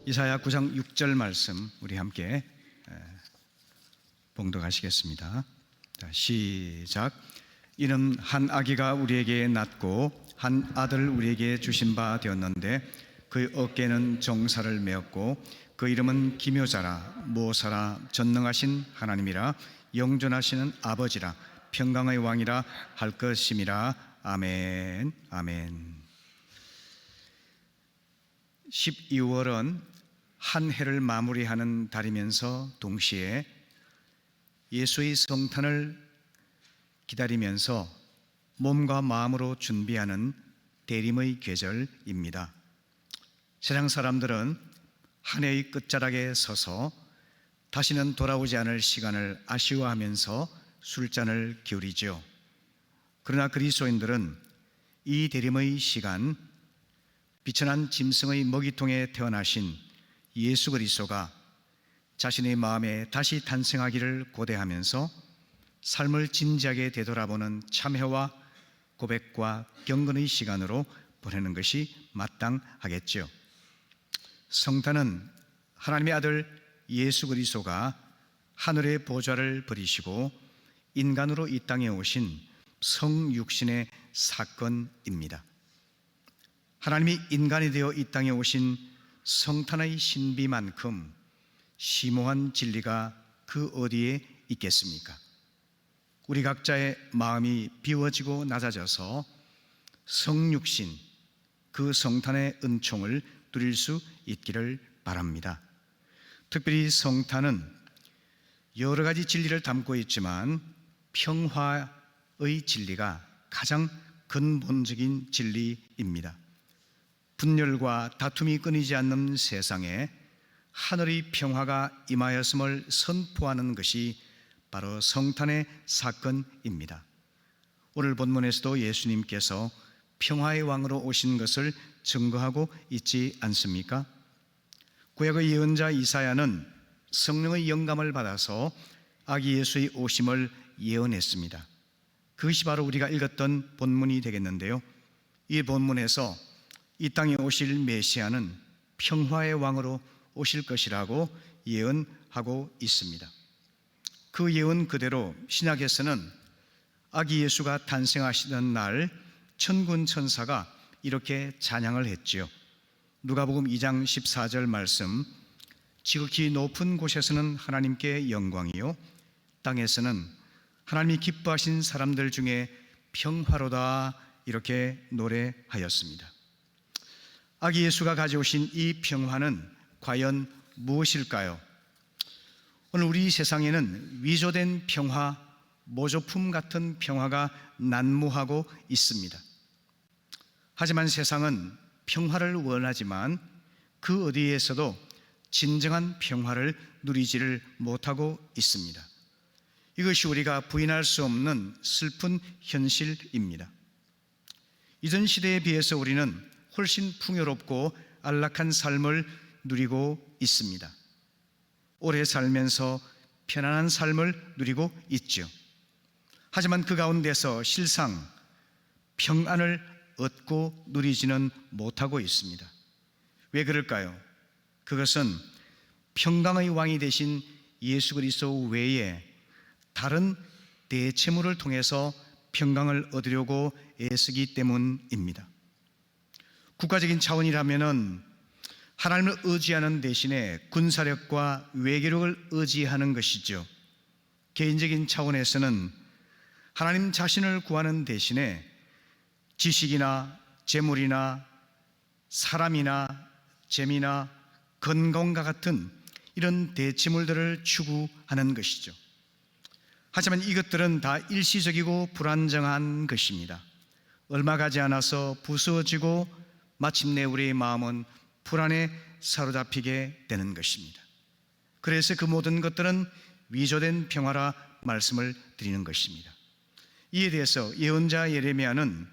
이사야 9장 6절 말씀 우리 함께 봉독하시겠습니다. 자, 시작. 이는 한 아기가 우리에게 낳고 한 아들을 우리에게 주신 바 되었는데 그의 어깨에는 정사를 메었고 그 이름은 기묘자라 모사라 전능하신 하나님이라 영존하시는 아버지라 평강의 왕이라 할 것임이라. 아멘. 아멘. 12월은 한 해를 마무리하는 달이면서 동시에 예수의 성탄을 기다리면서 몸과 마음으로 준비하는 대림의 계절입니다. 세상 사람들은 한 해의 끝자락에 서서 다시는 돌아오지 않을 시간을 아쉬워하면서 술잔을 기울이죠. 그러나 그리스도인들은 이 대림의 시간, 비천한 짐승의 먹이통에 태어나신 예수 그리스도가 자신의 마음에 다시 탄생하기를 고대하면서 삶을 진지하게 되돌아보는 참회와 고백과 경건의 시간으로 보내는 것이 마땅하겠죠. 성탄은 하나님의 아들 예수 그리스도가 하늘의 보좌를 버리시고 인간으로 이 땅에 오신 성육신의 사건입니다. 하나님이 인간이 되어 이 땅에 오신 성탄의 신비만큼 심오한 진리가 그 어디에 있겠습니까? 우리 각자의 마음이 비워지고 낮아져서 성육신, 그 성탄의 은총을 누릴 수 있기를 바랍니다. 특별히 성탄은 여러 가지 진리를 담고 있지만 평화의 진리가 가장 근본적인 진리입니다. 분열과 다툼이 끊이지 않는 세상에 하늘의 평화가 임하였음을 선포하는 것이 바로 성탄의 사건입니다. 오늘 본문에서도 예수님께서 평화의 왕으로 오신 것을 증거하고 있지 않습니까? 구약의 예언자 이사야는 성령의 영감을 받아서 아기 예수의 오심을 예언했습니다. 그것이 바로 우리가 읽었던 본문이 되겠는데요, 이 본문에서 이 땅에 오실 메시아는 평화의 왕으로 오실 것이라고 예언하고 있습니다. 그 예언 그대로 신약에서는 아기 예수가 탄생하시던 날 천군 천사가 이렇게 찬양을 했지요. 누가복음 2장 14절 말씀, 지극히 높은 곳에서는 하나님께 영광이요 땅에서는 하나님이 기뻐하신 사람들 중에 평화로다, 이렇게 노래하였습니다. 아기 예수가 가져오신 이 평화는 과연 무엇일까요? 오늘 우리 세상에는 위조된 평화, 모조품 같은 평화가 난무하고 있습니다. 하지만 세상은 평화를 원하지만 그 어디에서도 진정한 평화를 누리지를 못하고 있습니다. 이것이 우리가 부인할 수 없는 슬픈 현실입니다. 이전 시대에 비해서 우리는 훨씬 풍요롭고 안락한 삶을 누리고 있습니다. 오래 살면서 편안한 삶을 누리고 있죠. 하지만 그 가운데서 실상 평안을 얻고 누리지는 못하고 있습니다. 왜 그럴까요? 그것은 평강의 왕이 되신 예수 그리스도 외에 다른 대체물을 통해서 평강을 얻으려고 애쓰기 때문입니다. 국가적인 차원이라면은 하나님을 의지하는 대신에 군사력과 외교력을 의지하는 것이죠. 개인적인 차원에서는 하나님 자신을 구하는 대신에 지식이나 재물이나 사람이나 재미나 건강과 같은 이런 대체물들을 추구하는 것이죠. 하지만 이것들은 다 일시적이고 불안정한 것입니다. 얼마 가지 않아서 부서지고 마침내 우리의 마음은 불안에 사로잡히게 되는 것입니다. 그래서 그 모든 것들은 위조된 평화라 말씀을 드리는 것입니다. 이에 대해서 예언자 예레미야는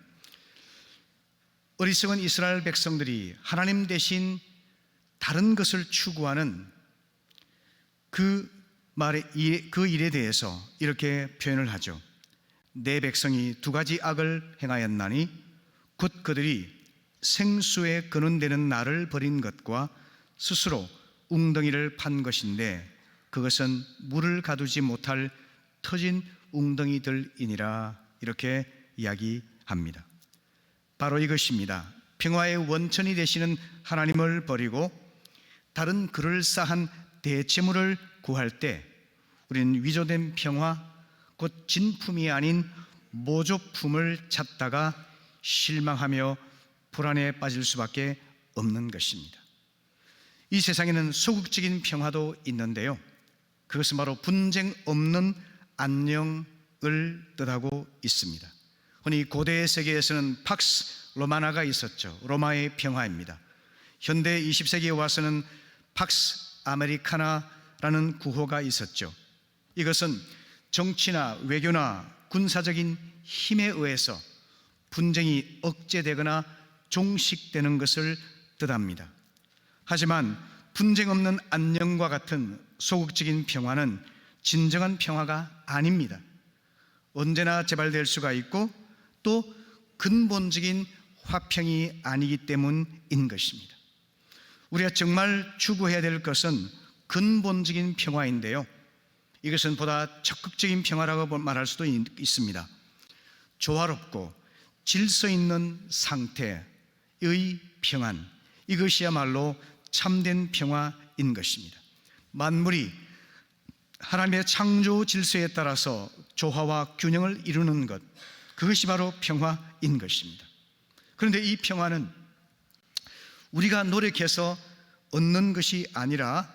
어리석은 이스라엘 백성들이 하나님 대신 다른 것을 추구하는 그 일에 대해서 이렇게 표현을 하죠. 내 백성이 두 가지 악을 행하였나니 곧 그들이 생수에 근원되는 나를 버린 것과 스스로 웅덩이를 판 것인데 그것은 물을 가두지 못할 터진 웅덩이들이니라. 이렇게 이야기합니다. 바로 이것입니다. 평화의 원천이 되시는 하나님을 버리고 다른 그럴싸한 대체물을 구할 때 우리는 위조된 평화, 곧 진품이 아닌 모조품을 찾다가 실망하며 불안에 빠질 수밖에 없는 것입니다. 이 세상에는 소극적인 평화도 있는데요, 그것은 바로 분쟁 없는 안녕을 뜻하고 있습니다. 흔히 고대 세계에서는 팍스 로마나가 있었죠. 로마의 평화입니다. 현대 20세기에 와서는 팍스 아메리카나라는 구호가 있었죠. 이것은 정치나 외교나 군사적인 힘에 의해서 분쟁이 억제되거나 종식되는 것을 뜻합니다. 하지만 분쟁 없는 안녕과 같은 소극적인 평화는 진정한 평화가 아닙니다. 언제나 재발될 수가 있고 또 근본적인 화평이 아니기 때문인 것입니다. 우리가 정말 추구해야 될 것은 근본적인 평화인데요, 이것은 보다 적극적인 평화라고 말할 수도 있습니다. 조화롭고 질서 있는 상태의 평안, 이것이야말로 참된 평화인 것입니다. 만물이 하나님의 창조 질서에 따라서 조화와 균형을 이루는 것, 그것이 바로 평화인 것입니다. 그런데 이 평화는 우리가 노력해서 얻는 것이 아니라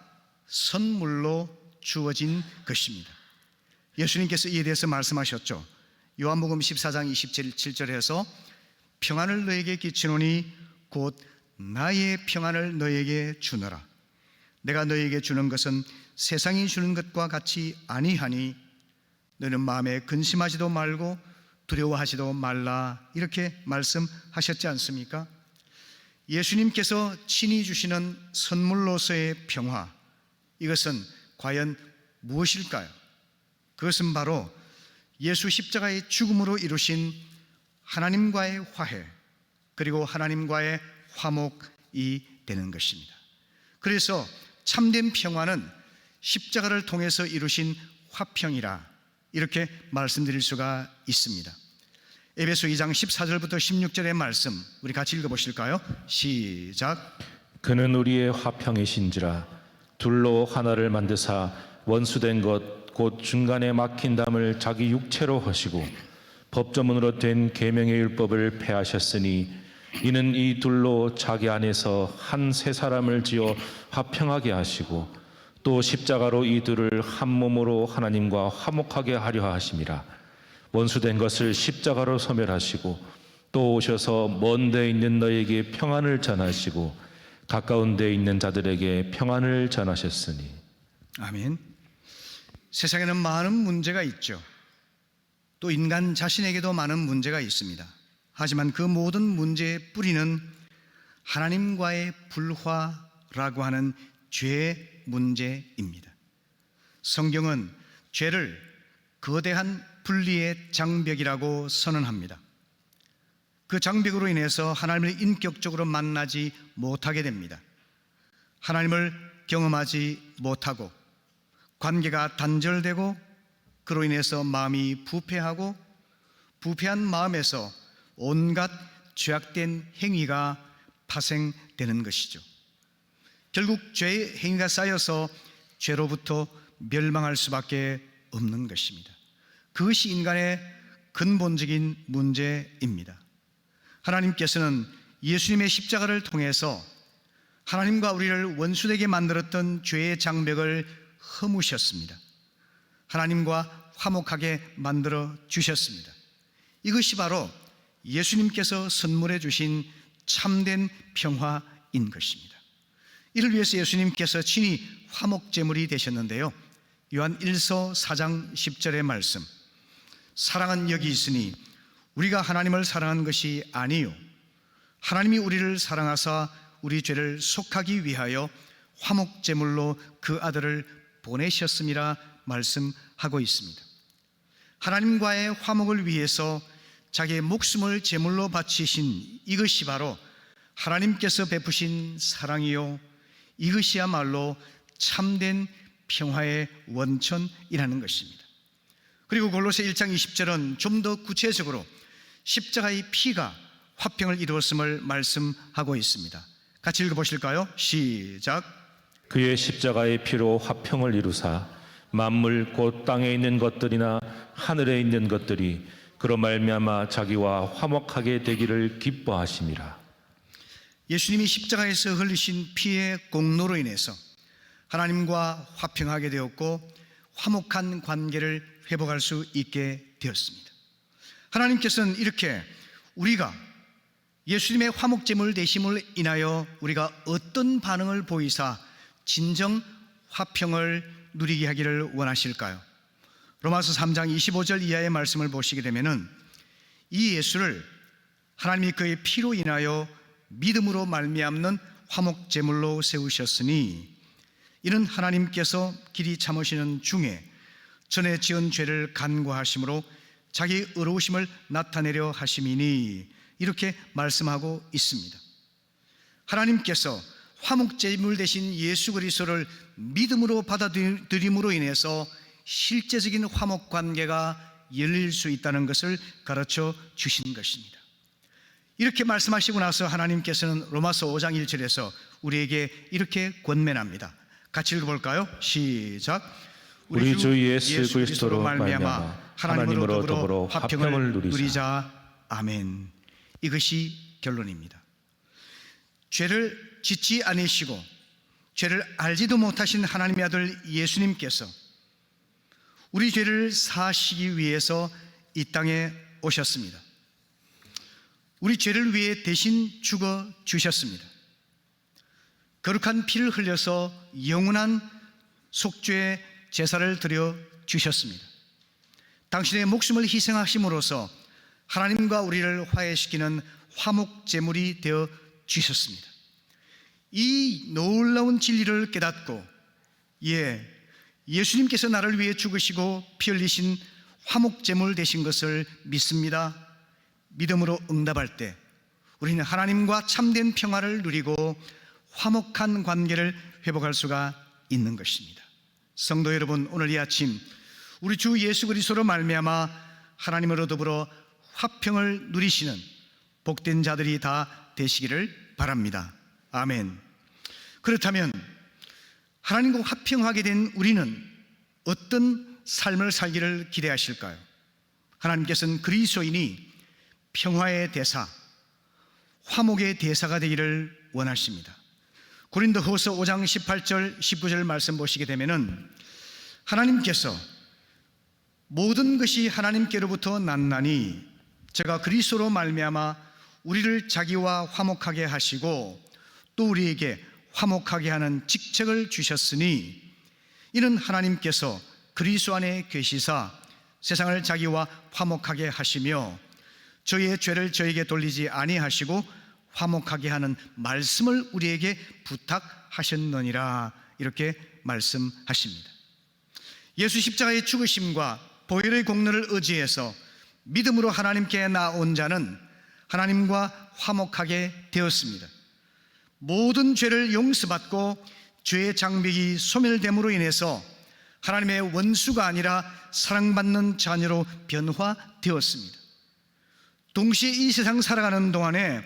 선물로 주어진 것입니다. 예수님께서 이에 대해서 말씀하셨죠. 요한복음 14장 27절에서 평안을 너에게 끼치노니 곧 나의 평안을 너에게 주노라. 내가 너에게 주는 것은 세상이 주는 것과 같이 아니하니 너는 마음에 근심하지도 말고 두려워하지도 말라. 이렇게 말씀하셨지 않습니까? 예수님께서 친히 주시는 선물로서의 평화, 이것은 과연 무엇일까요? 그것은 바로 예수 십자가의 죽음으로 이루신 하나님과의 화해, 그리고 하나님과의 화목이 되는 것입니다. 그래서 참된 평화는 십자가를 통해서 이루신 화평이라, 이렇게 말씀드릴 수가 있습니다. 에베소 2장 14절부터 16절의 말씀 우리 같이 읽어보실까요? 시작. 그는 우리의 화평이신지라 둘로 하나를 만드사 원수된 것 곧 중간에 막힌 담을 자기 육체로 하시고 법조문으로 된 계명의 율법을 폐하셨으니 이는 이 둘로 자기 안에서 한 새 사람을 지어 화평하게 하시고 또 십자가로 이 둘을 한 몸으로 하나님과 화목하게 하려 하심이라. 원수된 것을 십자가로 소멸하시고 또 오셔서 먼 데 있는 너에게 평안을 전하시고 가까운 데 있는 자들에게 평안을 전하셨으니. 아멘. 세상에는 많은 문제가 있죠. 또 인간 자신에게도 많은 문제가 있습니다. 하지만 그 모든 문제의 뿌리는 하나님과의 불화라고 하는 죄의 문제입니다. 성경은 죄를 거대한 분리의 장벽이라고 선언합니다. 그 장벽으로 인해서 하나님을 인격적으로 만나지 못하게 됩니다. 하나님을 경험하지 못하고 관계가 단절되고 그로 인해서 마음이 부패하고 부패한 마음에서 온갖 죄악된 행위가 파생되는 것이죠. 결국 죄의 행위가 쌓여서 죄로부터 멸망할 수밖에 없는 것입니다. 그것이 인간의 근본적인 문제입니다. 하나님께서는 예수님의 십자가를 통해서 하나님과 우리를 원수되게 만들었던 죄의 장벽을 허무셨습니다. 하나님과 화목하게 만들어 주셨습니다. 이것이 바로 예수님께서 선물해 주신 참된 평화인 것입니다. 이를 위해서 예수님께서 친히 화목제물이 되셨는데요, 요한 1서 4장 10절의 말씀, 사랑은 여기 있으니 우리가 하나님을 사랑한 것이 아니요 하나님이 우리를 사랑하사 우리 죄를 속하기 위하여 화목제물로 그 아들을 보내셨음이라 말씀하고 있습니다. 하나님과의 화목을 위해서 자기의 목숨을 제물로 바치신 이것이 바로 하나님께서 베푸신 사랑이요 이것이야말로 참된 평화의 원천이라는 것입니다. 그리고 골로새 1장 20절은 좀 더 구체적으로 십자가의 피가 화평을 이루었음을 말씀하고 있습니다. 같이 읽어보실까요? 시작. 그의 십자가의 피로 화평을 이루사 만물 곧 땅에 있는 것들이나 하늘에 있는 것들이 그로 말미암아 자기와 화목하게 되기를 기뻐하심이라. 예수님이 십자가에서 흘리신 피의 공로로 인해서 하나님과 화평하게 되었고 화목한 관계를 회복할 수 있게 되었습니다. 하나님께서는 이렇게 우리가 예수님의 화목제물 되심을 인하여 우리가 어떤 반응을 보이사 진정 화평을 누리게 하기를 원하실까요? 로마서 3장 25절 이하의 말씀을 보시게 되면은 이 예수를 하나님이 그의 피로 인하여 믿음으로 말미암는 화목제물로 세우셨으니 이는 하나님께서 길이 참으시는 중에 전에 지은 죄를 간구하심으로 자기 의로우심을 나타내려 하심이니 이렇게 말씀하고 있습니다. 하나님께서 화목제물 대신 예수 그리스도를 믿음으로 받아들임으로 인해서 실제적인 화목 관계가 열릴 수 있다는 것을 가르쳐 주신 것입니다. 이렇게 말씀하시고 나서 하나님께서는 로마서 5장 1절에서 우리에게 이렇게 권면합니다. 같이 읽어볼까요? 시작. 우리 주 예수 그리스도로 말미암아 하나님으로 더불어 화평을 누리자. 아멘. 이것이 결론입니다. 죄를 짓지 않으시고 죄를 알지도 못하신 하나님의 아들 예수님께서 우리 죄를 사하시기 위해서 이 땅에 오셨습니다. 우리 죄를 위해 대신 죽어 주셨습니다. 거룩한 피를 흘려서 영원한 속죄의 제사를 드려 주셨습니다. 당신의 목숨을 희생하심으로써 하나님과 우리를 화해시키는 화목제물이 되어 주셨습니다. 이 놀라운 진리를 깨닫고 예수님께서 나를 위해 죽으시고 피 흘리신 화목제물 되신 것을 믿습니다. 믿음으로 응답할 때 우리는 하나님과 참된 평화를 누리고 화목한 관계를 회복할 수가 있는 것입니다. 성도 여러분, 오늘 이 아침 우리 주 예수 그리스도로 말미암아 하나님으로 더불어 화평을 누리시는 복된 자들이 다 되시기를 바랍니다. 아멘. 그렇다면 하나님과 화평하게 된 우리는 어떤 삶을 살기를 기대하실까요? 하나님께서는 그리스도인이 평화의 대사, 화목의 대사가 되기를 원하십니다. 고린도후서 5장 18절 19절 말씀 보시게 되면은 하나님께서 모든 것이 하나님께로부터 났나니 제가 그리스도로 말미암아 우리를 자기와 화목하게 하시고 또 우리에게 화목하게 하는 직책을 주셨으니 이는 하나님께서 그리스도 안에 계시사 세상을 자기와 화목하게 하시며 저희의 죄를 저에게 돌리지 아니하시고 화목하게 하는 말씀을 우리에게 부탁하셨느니라 이렇게 말씀하십니다. 예수 십자가의 죽으심과 보혈의 공로를 의지해서 믿음으로 하나님께 나온 자는 하나님과 화목하게 되었습니다. 모든 죄를 용서받고 죄의 장벽이 소멸됨으로 인해서 하나님의 원수가 아니라 사랑받는 자녀로 변화되었습니다. 동시에 이 세상 살아가는 동안에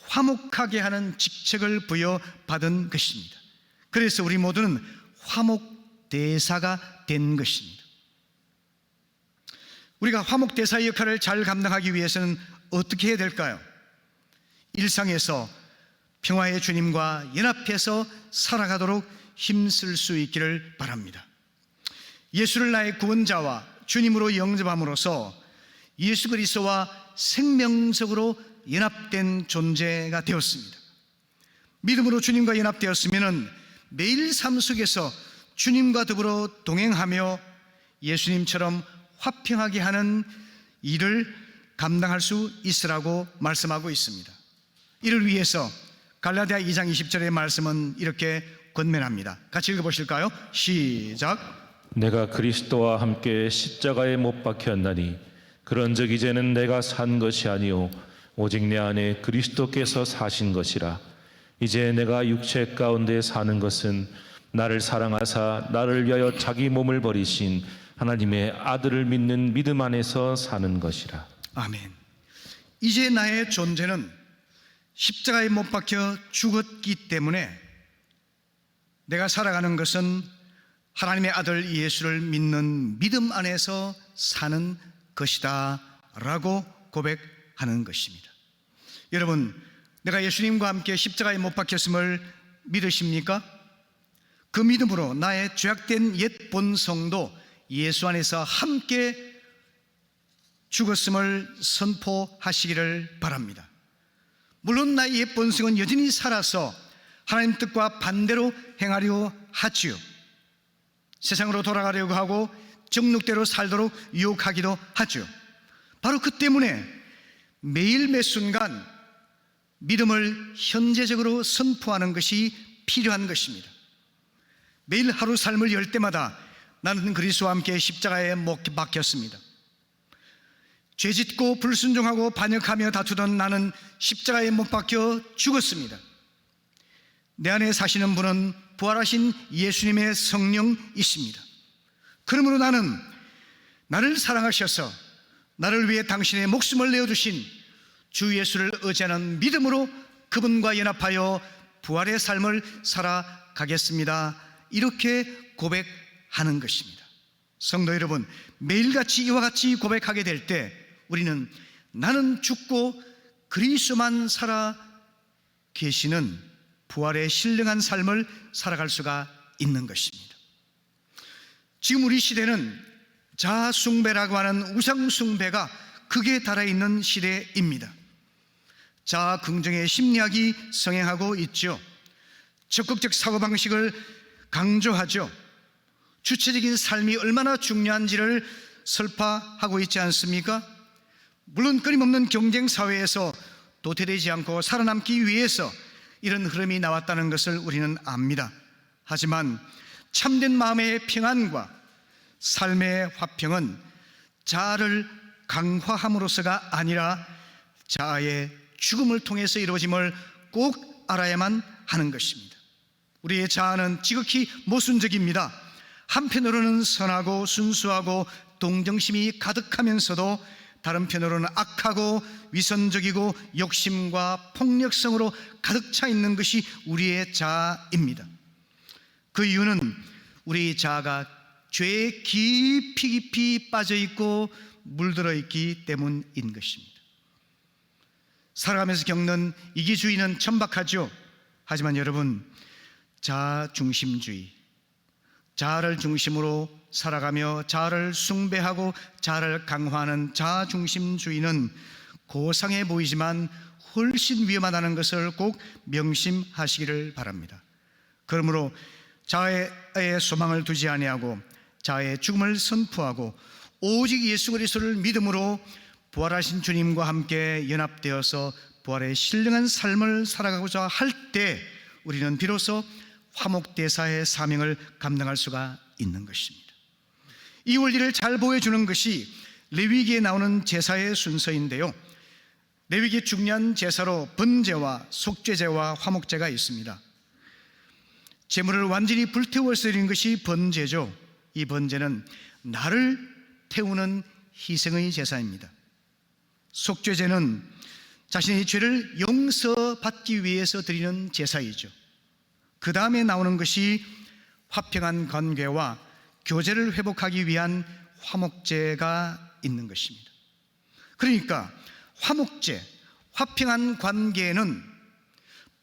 화목하게 하는 직책을 부여받은 것입니다. 그래서 우리 모두는 화목대사가 된 것입니다. 우리가 화목대사의 역할을 잘 감당하기 위해서는 어떻게 해야 될까요? 일상에서 평화의 주님과 연합해서 살아가도록 힘쓸 수 있기를 바랍니다. 예수를 나의 구원자와 주님으로 영접함으로써 예수 그리스도와 생명적으로 연합된 존재가 되었습니다. 믿음으로 주님과 연합되었으면 매일 삶 속에서 주님과 더불어 동행하며 예수님처럼 화평하게 하는 일을 감당할 수 있으라고 말씀하고 있습니다. 이를 위해서 갈라디아 2장 20절의 말씀은 이렇게 권면합니다. 같이 읽어보실까요? 시작. 내가 그리스도와 함께 십자가에 못 박혔나니 그런즉 이제는 내가 산 것이 아니요 오직 내 안에 그리스도께서 사신 것이라. 이제 내가 육체 가운데 사는 것은 나를 사랑하사 나를 위하여 자기 몸을 버리신 하나님의 아들을 믿는 믿음 안에서 사는 것이라. 아멘. 이제 나의 존재는 십자가에 못 박혀 죽었기 때문에 내가 살아가는 것은 하나님의 아들 예수를 믿는 믿음 안에서 사는 것이다 라고 고백하는 것입니다. 여러분, 내가 예수님과 함께 십자가에 못 박혔음을 믿으십니까? 그 믿음으로 나의 죄악된 옛 본성도 예수 안에서 함께 죽었음을 선포하시기를 바랍니다. 물론 나의 옛 본성은 여전히 살아서 하나님 뜻과 반대로 행하려 하지요. 세상으로 돌아가려고 하고 정욕대로 살도록 유혹하기도 하죠. 바로 그 때문에 매일 매 순간 믿음을 현재적으로 선포하는 것이 필요한 것입니다. 매일 하루 삶을 열 때마다 나는 그리스도와 함께 십자가에 못 박혔습니다. 죄짓고 불순종하고 반역하며 다투던 나는 십자가에 못 박혀 죽었습니다. 내 안에 사시는 분은 부활하신 예수님의 성령이십니다. 그러므로 나는 나를 사랑하셔서 나를 위해 당신의 목숨을 내어주신 주 예수를 의지하는 믿음으로 그분과 연합하여 부활의 삶을 살아가겠습니다. 이렇게 고백하는 것입니다. 성도 여러분, 매일같이 이와 같이 고백하게 될 때 우리는 나는 죽고 그리스도만 살아 계시는 부활의 신령한 삶을 살아갈 수가 있는 것입니다. 지금 우리 시대는 자아숭배라고 하는 우상숭배가 극에 달해있는 시대입니다. 자아 긍정의 심리학이 성행하고 있죠. 적극적 사고방식을 강조하죠. 주체적인 삶이 얼마나 중요한지를 설파하고 있지 않습니까? 물론 끊임없는 경쟁 사회에서 도태되지 않고 살아남기 위해서 이런 흐름이 나왔다는 것을 우리는 압니다. 하지만 참된 마음의 평안과 삶의 화평은 자아를 강화함으로서가 아니라 자아의 죽음을 통해서 이루어짐을 꼭 알아야만 하는 것입니다. 우리의 자아는 지극히 모순적입니다. 한편으로는 선하고 순수하고 동정심이 가득하면서도 다른 편으로는 악하고 위선적이고 욕심과 폭력성으로 가득 차 있는 것이 우리의 자아입니다. 그 이유는 우리 자아가 죄에 깊이 빠져 있고 물들어 있기 때문인 것입니다. 살아가면서 겪는 이기주의는 천박하죠. 하지만 여러분, 자아중심주의, 자아를 중심으로 살아가며 자아를 숭배하고 자아를 강화하는 자아중심주의는 고상해 보이지만 훨씬 위험하다는 것을 꼭 명심하시기를 바랍니다. 그러므로 자아의 소망을 두지 아니하고 자아의 죽음을 선포하고 오직 예수 그리스도를 믿음으로 부활하신 주님과 함께 연합되어서 부활의 신령한 삶을 살아가고자 할 때 우리는 비로소 화목대사의 사명을 감당할 수가 있는 것입니다. 이 원리를 잘 보여주는 것이 레위기에 나오는 제사의 순서인데요, 레위기의 중요한 제사로 번제와 속죄제와 화목제가 있습니다. 제물을 완전히 불태워서 드리는 것이 번제죠. 이 번제는 나를 태우는 희생의 제사입니다. 속죄제는 자신의 죄를 용서받기 위해서 드리는 제사이죠. 그 다음에 나오는 것이 화평한 관계와 교제를 회복하기 위한 화목제가 있는 것입니다. 그러니까 화목제, 화평한 관계는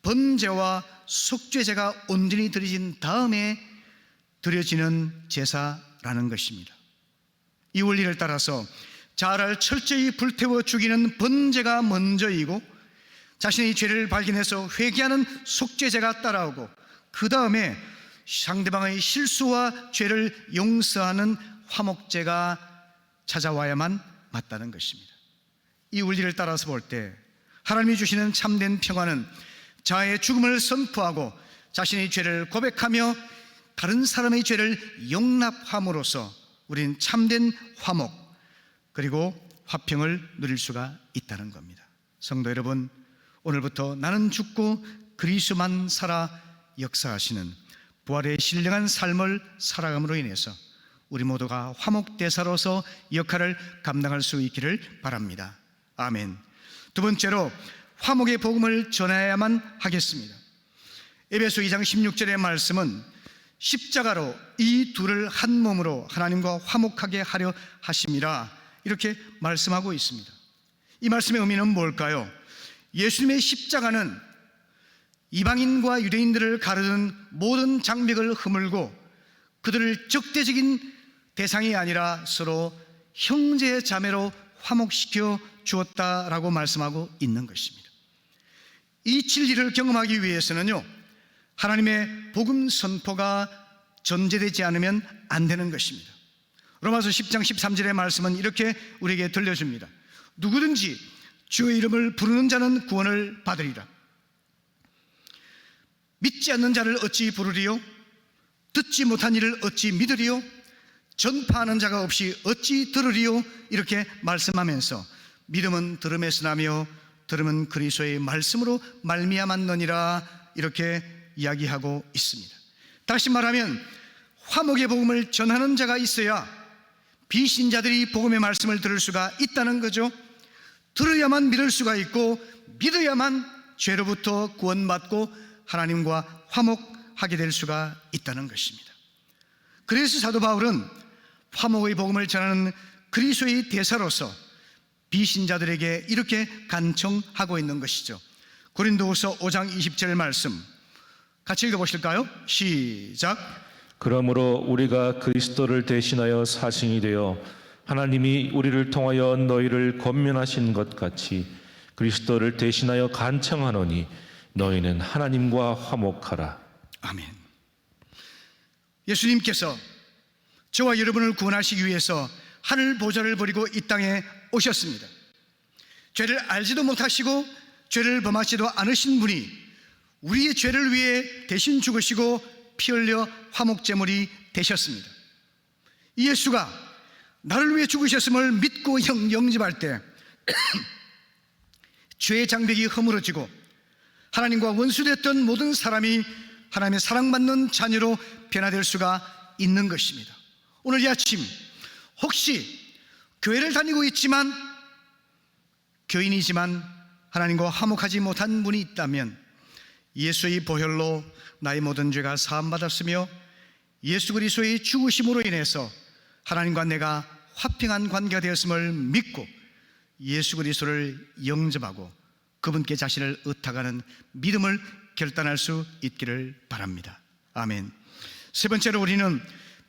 번제와 속죄제가 온전히 드려진 다음에 드려지는 제사라는 것입니다. 이 원리를 따라서 자아를 철저히 불태워 죽이는 번제가 먼저이고 자신의 죄를 발견해서 회개하는 속죄제가 따라오고 그 다음에 상대방의 실수와 죄를 용서하는 화목제가 찾아와야만 맞다는 것입니다. 이 원리를 따라서 볼 때 하나님이 주시는 참된 평화는 자아의 죽음을 선포하고 자신의 죄를 고백하며 다른 사람의 죄를 용납함으로써 우리는 참된 화목 그리고 화평을 누릴 수가 있다는 겁니다. 성도 여러분, 오늘부터 나는 죽고 그리스도만 살아 역사하시는 부활의 신령한 삶을 살아감으로 인해서 우리 모두가 화목대사로서 역할을 감당할 수 있기를 바랍니다. 아멘. 두 번째로 화목의 복음을 전해야만 하겠습니다. 에베소 2장 16절의 말씀은 십자가로 이 둘을 한 몸으로 하나님과 화목하게 하려 하심이라 이렇게 말씀하고 있습니다. 이 말씀의 의미는 뭘까요? 예수님의 십자가는 이방인과 유대인들을 가르는 모든 장벽을 허물고 그들을 적대적인 대상이 아니라 서로 형제 자매로 화목시켜 주었다라고 말씀하고 있는 것입니다. 이 진리를 경험하기 위해서는요, 하나님의 복음 선포가 전제되지 않으면 안 되는 것입니다. 로마서 10장 13절의 말씀은 이렇게 우리에게 들려줍니다. 누구든지 주의 이름을 부르는 자는 구원을 받으리라. 믿지 않는 자를 어찌 부르리요? 듣지 못한 이를 어찌 믿으리요? 전파하는 자가 없이 어찌 들으리요? 이렇게 말씀하면서 믿음은 들음에서 나며 들음은 그리스도의 말씀으로 말미암았느니라 이렇게 이야기하고 있습니다. 다시 말하면 화목의 복음을 전하는 자가 있어야 비신자들이 복음의 말씀을 들을 수가 있다는 거죠. 들어야만 믿을 수가 있고 믿어야만 죄로부터 구원받고 하나님과 화목하게 될 수가 있다는 것입니다. 그래서 사도 바울은 화목의 복음을 전하는 그리스도의 대사로서 비신자들에게 이렇게 간청하고 있는 것이죠. 고린도후서 5장 20절 말씀 같이 읽어보실까요? 시작. 그러므로 우리가 그리스도를 대신하여 사신이 되어 하나님이 우리를 통하여 너희를 권면하신 것 같이 그리스도를 대신하여 간청하노니 너희는 하나님과 화목하라. 아멘. 예수님께서 저와 여러분을 구원하시기 위해서 하늘 보좌를 버리고 이 땅에 오셨습니다. 죄를 알지도 못하시고 죄를 범하지도 않으신 분이 우리의 죄를 위해 대신 죽으시고 피 흘려 화목제물이 되셨습니다. 이 예수가 나를 위해 죽으셨음을 믿고 영접할 때 죄의 장벽이 허물어지고 하나님과 원수됐던 모든 사람이 하나님의 사랑받는 자녀로 변화될 수가 있는 것입니다. 오늘 이 아침 혹시 교회를 다니고 있지만 교인이지만 하나님과 화목하지 못한 분이 있다면 예수의 보혈로 나의 모든 죄가 사함받았으며 예수 그리스도의 죽으심으로 인해서 하나님과 내가 화평한 관계가 되었음을 믿고 예수 그리스도를 영접하고 그분께 자신을 의탁하는 믿음을 결단할 수 있기를 바랍니다. 아멘. 세 번째로 우리는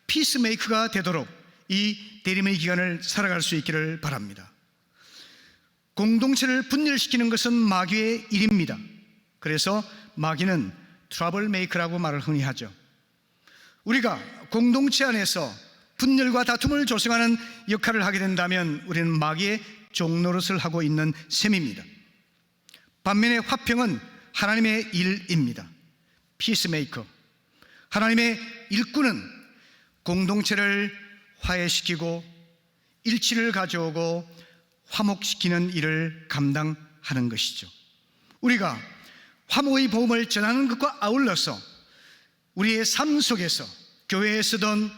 피스메이커가 되도록 이 대림의 기간을 살아갈 수 있기를 바랍니다. 공동체를 분열시키는 것은 마귀의 일입니다. 그래서 마귀는 트러블 메이커라고 말을 흔히 하죠. 우리가 공동체 안에서 분열과 다툼을 조성하는 역할을 하게 된다면 우리는 마귀의 종노릇을 하고 있는 셈입니다. 반면에 화평은 하나님의 일입니다. 피스메이커, 하나님의 일꾼은 공동체를 화해시키고 일치를 가져오고 화목시키는 일을 감당하는 것이죠. 우리가 화목의 복음을 전하는 것과 아울러서 우리의 삶 속에서 교회에서든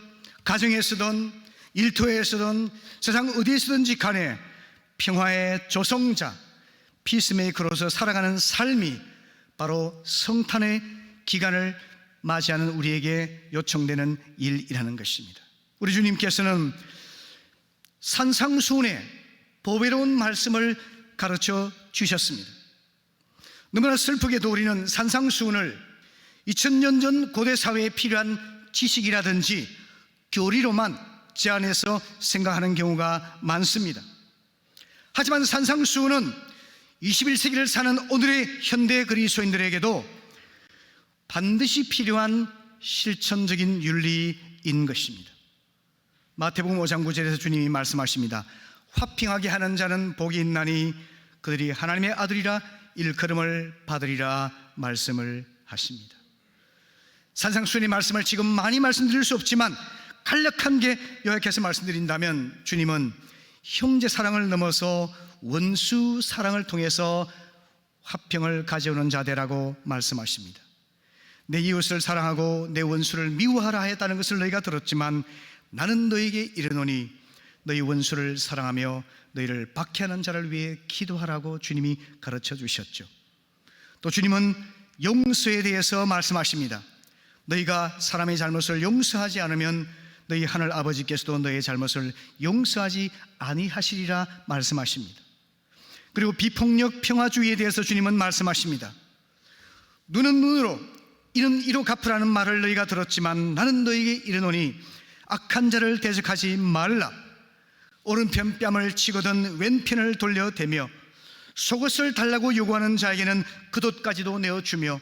가정에서든 일터에서든 세상 어디에서든지 간에 평화의 조성자 피스메이커로서 살아가는 삶이 바로 성탄의 기간을 맞이하는 우리에게 요청되는 일이라는 것입니다. 우리 주님께서는 산상수훈의 보배로운 말씀을 가르쳐 주셨습니다. 너무나 슬프게도 우리는 산상수훈을 2000년 전 고대 사회에 필요한 지식이라든지 교리로만 제한해서 생각하는 경우가 많습니다. 하지만 산상수훈은 21세기를 사는 오늘의 현대 그리스도인들에게도 반드시 필요한 실천적인 윤리인 것입니다. 마태복음 5장 9절에서 주님이 말씀하십니다. 화평하게 하는 자는 복이 있나니 그들이 하나님의 아들이라 일컬음을 받으리라 말씀을 하십니다. 산상수훈의 말씀을 지금 많이 말씀드릴 수 없지만 간략한 게 요약해서 말씀드린다면 주님은 형제 사랑을 넘어서 원수 사랑을 통해서 화평을 가져오는 자되라고 말씀하십니다. 내 이웃을 사랑하고 내 원수를 미워하라 하였다는 것을 너희가 들었지만 나는 너희에게 이르노니 너희 원수를 사랑하며 너희를 박해하는 자를 위해 기도하라고 주님이 가르쳐 주셨죠. 또 주님은 용서에 대해서 말씀하십니다. 너희가 사람의 잘못을 용서하지 않으면 너희 하늘 아버지께서도 너희의 잘못을 용서하지 아니하시리라 말씀하십니다. 그리고 비폭력 평화주의에 대해서 주님은 말씀하십니다. 눈은 눈으로 이는 이로 갚으라는 말을 너희가 들었지만 나는 너희에게 이르노니 악한 자를 대적하지 말라. 오른편 뺨을 치거든 왼편을 돌려대며 속옷을 달라고 요구하는 자에게는 겉옷까지도 내어주며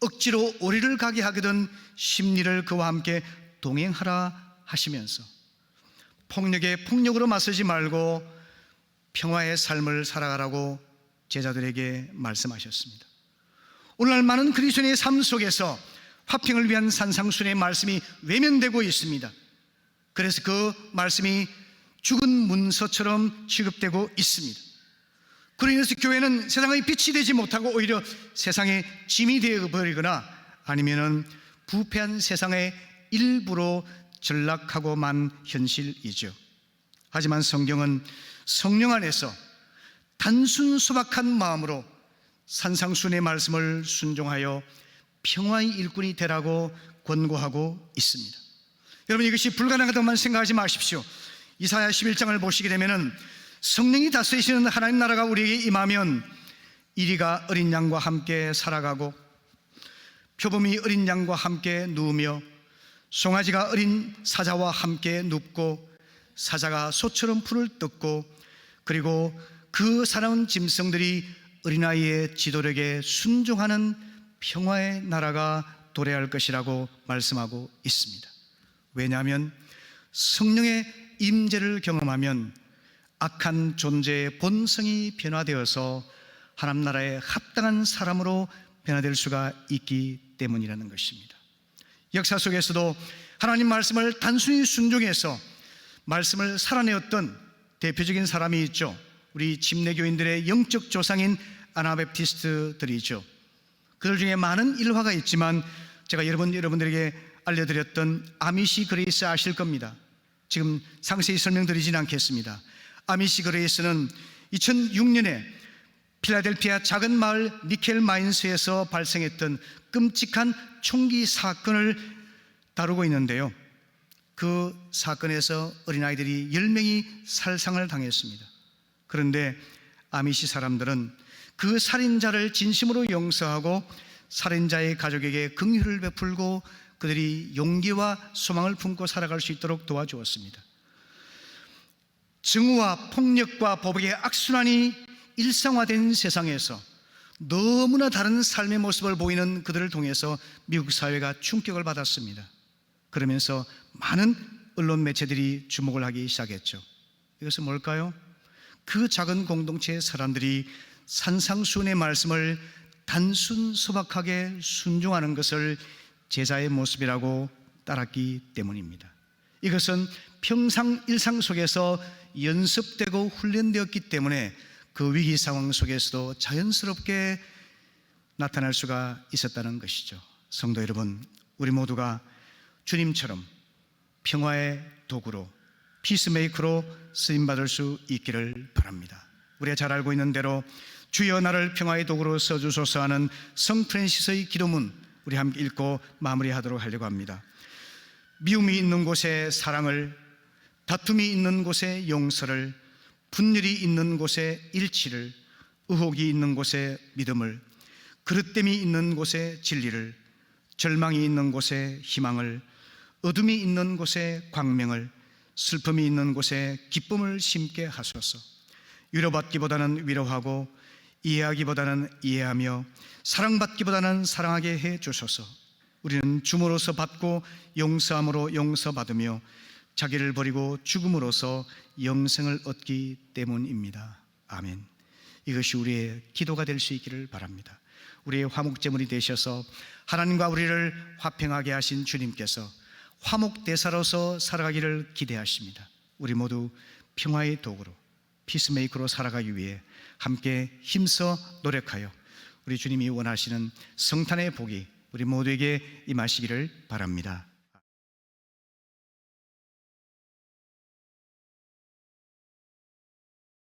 억지로 오리를 가게 하거든 심리를 그와 함께 동행하라 하시면서 폭력에 폭력으로 맞서지 말고 평화의 삶을 살아가라고 제자들에게 말씀하셨습니다. 오늘날 많은 그리스도인의 삶 속에서 화평을 위한 산상순의 말씀이 외면되고 있습니다. 그래서 그 말씀이 죽은 문서처럼 취급되고 있습니다. 그로 인해서 교회는 세상의 빛이 되지 못하고 오히려 세상의 짐이 되어버리거나 아니면은 부패한 세상의 일부로 전락하고만 현실이죠. 하지만 성경은 성령 안에서 단순 소박한 마음으로 산상순의 말씀을 순종하여 평화의 일꾼이 되라고 권고하고 있습니다. 여러분, 이것이 불가능하다고만 생각하지 마십시오. 이사야 11장을 보시게 되면은 성령이 다스리시는 하나님 나라가 우리에게 임하면 이리가 어린 양과 함께 살아가고 표범이 어린 양과 함께 누우며 송아지가 어린 사자와 함께 눕고 사자가 소처럼 풀을 뜯고 그리고 그 사나운 짐승들이 어린아이의 지도력에 순종하는 평화의 나라가 도래할 것이라고 말씀하고 있습니다. 왜냐하면 성령의 임재를 경험하면 악한 존재의 본성이 변화되어서 하나님 나라에 합당한 사람으로 변화될 수가 있기 때문이라는 것입니다. 역사 속에서도 하나님 말씀을 단순히 순종해서 말씀을 살아내었던 대표적인 사람이 있죠. 우리 침례교인들의 영적 조상인 아나베프티스트들이죠. 그들 중에 많은 일화가 있지만 제가 여러분들에게 알려드렸던 아미시 그레이스 아실 겁니다. 지금 상세히 설명드리진 않겠습니다. 아미시 그레이스는 2006년에 필라델피아 작은 마을 니켈 마인스에서 발생했던 끔찍한 총기 사건을 다루고 있는데요. 그 사건에서 어린아이들이 10명이 살상을 당했습니다. 그런데 아미시 사람들은 그 살인자를 진심으로 용서하고 살인자의 가족에게 긍휼을 베풀고 그들이 용기와 소망을 품고 살아갈 수 있도록 도와주었습니다. 증오와 폭력과暴力의 악순환이 일상화된 세상에서 너무나 다른 삶의 모습을 보이는 그들을 통해서 미국 사회가 충격을 받았습니다. 그러면서 많은 언론 매체들이 주목을 하기 시작했죠. 이것은 뭘까요? 그 작은 공동체의 사람들이 산상수훈의 말씀을 단순 소박하게 순종하는 것을 제자의 모습이라고 따랐기 때문입니다. 이것은 평상 일상 속에서 연습되고 훈련되었기 때문에 그 위기 상황 속에서도 자연스럽게 나타날 수가 있었다는 것이죠. 성도 여러분, 우리 모두가 주님처럼 평화의 도구로 피스메이커로 쓰임받을 수 있기를 바랍니다. 우리가 잘 알고 있는 대로 주여 나를 평화의 도구로 써주소서 하는 성 프란시스의 기도문 우리 함께 읽고 마무리하도록 하려고 합니다. 미움이 있는 곳에 사랑을, 다툼이 있는 곳에 용서를, 분열이 있는 곳에 일치를, 의혹이 있는 곳에 믿음을, 그릇됨이 있는 곳에 진리를, 절망이 있는 곳에 희망을, 어둠이 있는 곳에 광명을, 슬픔이 있는 곳에 기쁨을 심게 하소서. 위로받기보다는 위로하고 이해하기보다는 이해하며 사랑받기보다는 사랑하게 해 주소서. 우리는 줌으로써 받고 용서함으로 용서받으며 자기를 버리고 죽음으로써 영생을 얻기 때문입니다. 아멘. 이것이 우리의 기도가 될 수 있기를 바랍니다. 우리의 화목제물이 되셔서 하나님과 우리를 화평하게 하신 주님께서 화목대사로서 살아가기를 기대하십니다. 우리 모두 평화의 도구로 피스메이커로 살아가기 위해 함께 힘써 노력하여 우리 주님이 원하시는 성탄의 복이 우리 모두에게 임하시기를 바랍니다.